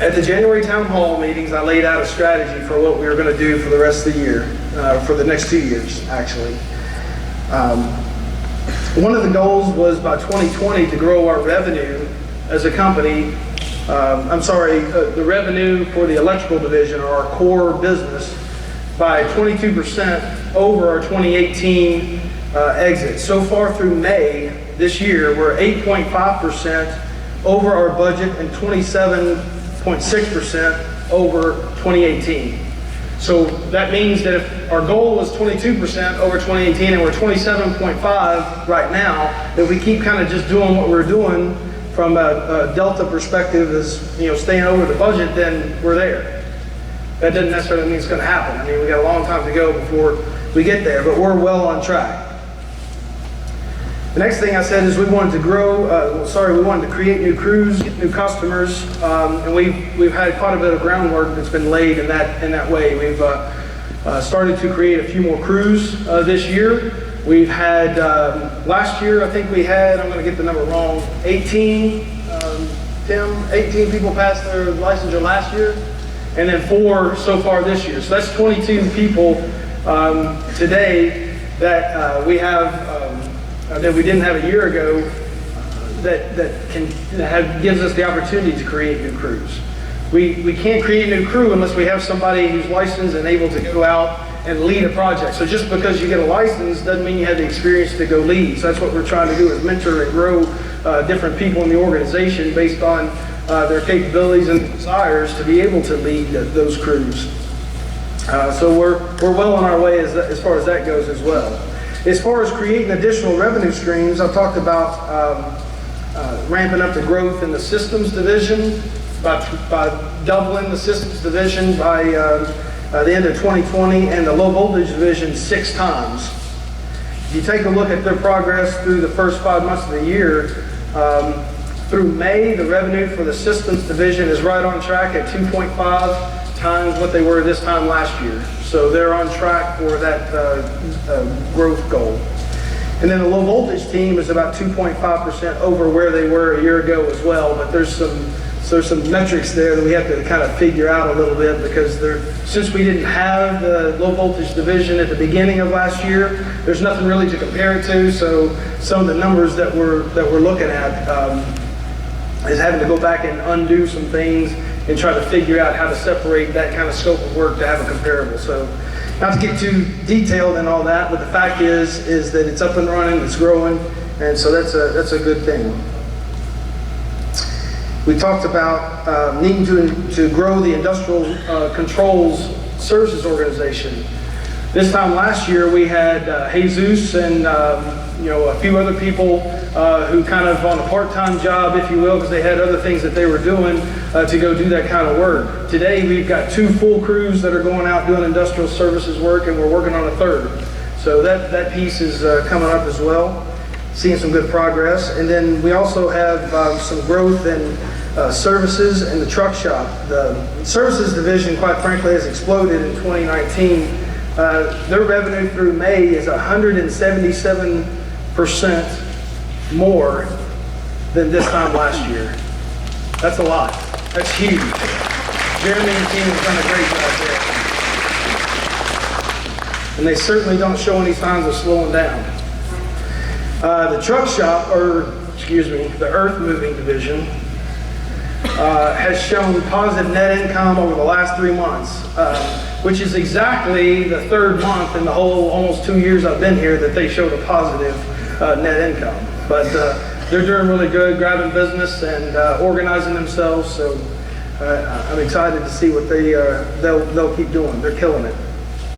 At the January town hall meetings, I laid out a strategy for what we were going to do for the rest of the year, for the next 2 years, actually. One of the goals was by 2020 to grow our revenue as a company. The revenue for the electrical division, or our core business, by 22% over our 2018 exit. So far through May this year, we're 8.5% over our budget and 27.6% over 2018. So that means that if our goal was 22% over 2018 and we're 27.5 right now, that we keep kind of just doing what we're doing from a delta perspective, as staying over the budget, then we're there. That doesn't necessarily mean it's going to happen. I mean, we got a long time to go before we get there, but we're well on track. The next thing I said is we wanted to grow, we wanted to create new crews, get new customers, and we've had quite a bit of groundwork that's been laid in that way. We've started to create a few more crews this year. We've had, last year I think we had, I'm going to get the number wrong, 18 people passed their licensure last year, and then 4 so far this year. So that's 22 people today that we have, that we didn't have a year ago, that gives us the opportunity to create new crews. We can't create a new crew unless we have somebody who's licensed and able to go out and lead a project. So just because you get a license doesn't mean you have the experience to go lead. So that's what we're trying to do, is mentor and grow different people in the organization based on their capabilities and desires to be able to lead those crews. So we're well on our way as far as that goes as well. As far as creating additional revenue streams, I've talked about ramping up the growth in the systems division by doubling the systems division by the end of 2020, and the low voltage division 6 times. If you take a look at their progress through the first 5 months of the year, through May, the revenue for the systems division is right on track at 2.5 times what they were this time last year. So they're on track for that growth goal. And then the low voltage team is about 2.5% over where they were a year ago as well, but there's some metrics there that we have to kind of figure out a little bit, because since we didn't have the low voltage division at the beginning of last year, there's nothing really to compare it to. So some of the numbers that we're looking at is having to go back and undo some things and try to figure out how to separate that kind of scope of work to have a comparable. So not to get too detailed and all that, but the fact is that it's up and running, it's growing, and so that's a good thing. We talked about needing to grow the industrial controls services organization. This time last year we had Jesus and a few other people who kind of on a part-time job, if you will, because they had other things that they were doing to go do that kind of work. Today we've got 2 full crews that are going out doing industrial services work, and we're working on a 3rd. So that piece is coming up as well. Seeing some good progress. And then we also have some growth in services in the truck shop. The services division, quite frankly, has exploded in 2019. Their revenue through May is 177% more than this time last year. That's a lot. That's huge. Jeremy and the team have done a great job there. And they certainly don't show any signs of slowing down. The truck shop, the earth moving division, has shown positive net income over the last 3 months, which is exactly the 3rd month in the whole almost 2 years I've been here that they showed a positive net income. But they're doing really good, grabbing business and organizing themselves. So I'm excited to see what they'll keep doing. They're killing it.